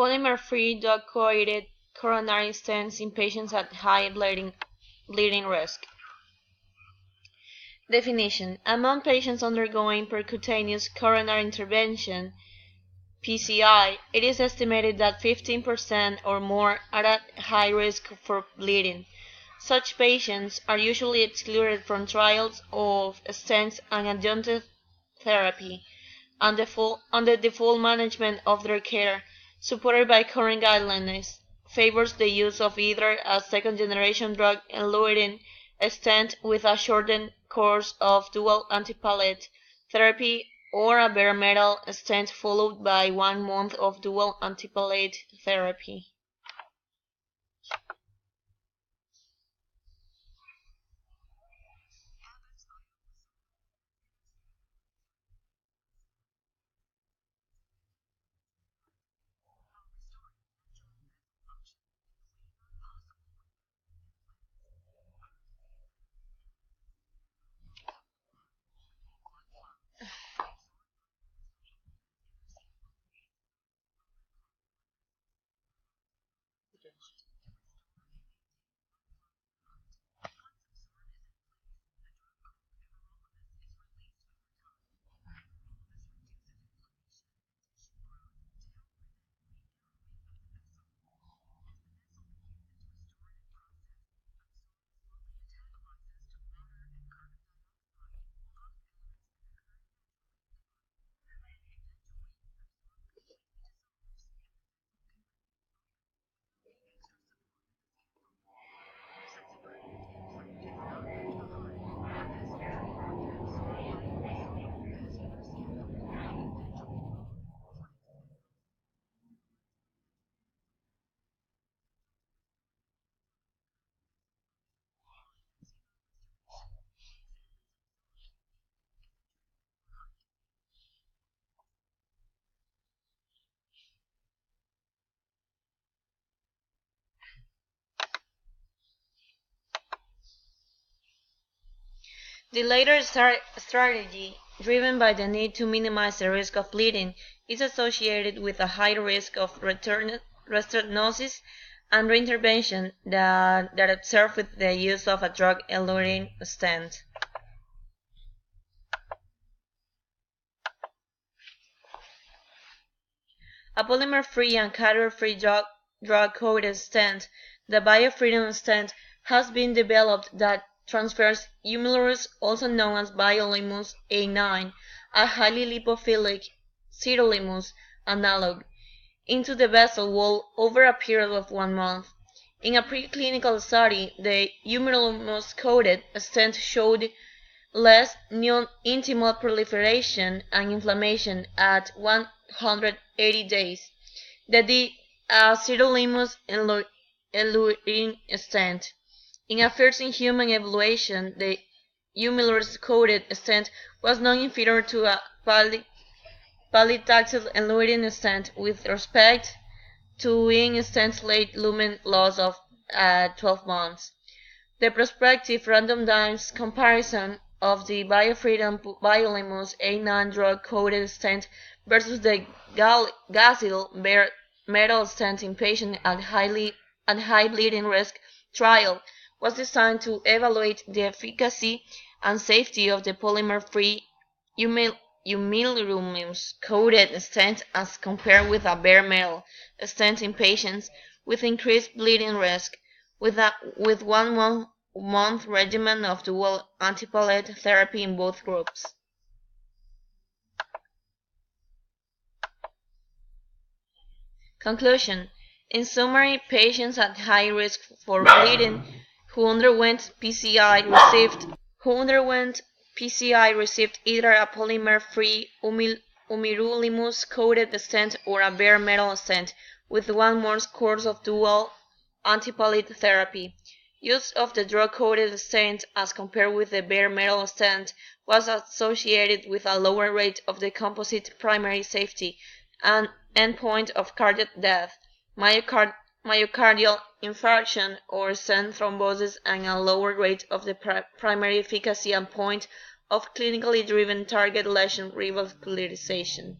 polymer-free drug-coated coronary stents in patients at high bleeding risk. Definition: among patients undergoing percutaneous coronary intervention (PCI), it is estimated that 15% or more are at high risk for bleeding. Such patients are usually excluded from trials of stents and adjunctive therapy, and the full management of their care, supported by current guidelines, favors the use of either a second-generation drug-eluting stent with a shortened course of dual antiplatelet therapy or a bare metal stent followed by 1 month of dual antiplatelet therapy. The latter strategy, driven by the need to minimize the risk of bleeding, is associated with a higher risk of restenosis and reintervention that observed with the use of a drug-eluting stent. A polymer-free and catheter-free drug-coated stent, the BioFreedom stent, has been developed that transfers humulus, also known as biolimus A9, a highly lipophilic sirolimus analog, into the vessel wall over a period of 1 month. In a preclinical study, the humulus-coated stent showed less non-intimal proliferation and inflammation at 180 days than the sirolimus eluting stent. In a first-in-human evaluation, the humulus-coated stent was non-inferior to a paclitaxel eluting stent with respect to in-stent's late lumen loss of 12 months. The prospective randomized comparison of the BioFreedom Biolimus A9 drug-coated stent versus the Gazil bare metal stent in patients at high bleeding risk trial was designed to evaluate the efficacy and safety of the polymer-free humulus-coated stent as compared with a bare metal stent in patients with increased bleeding risk, with 1 month regimen of dual antiplatelet therapy in both groups. Conclusion: in summary, patients at high risk for bleeding who underwent PCI received either a polymer-free humulus-coated stent or a bare metal stent with 1 month course of dual antiplatelet therapy. Use of the drug-coated stent as compared with the bare metal stent was associated with a lower rate of the composite primary safety and endpoint of cardiac death, myocardial infarction or stent thrombosis, and a lower rate of the primary efficacy endpoint of clinically driven target lesion revascularization.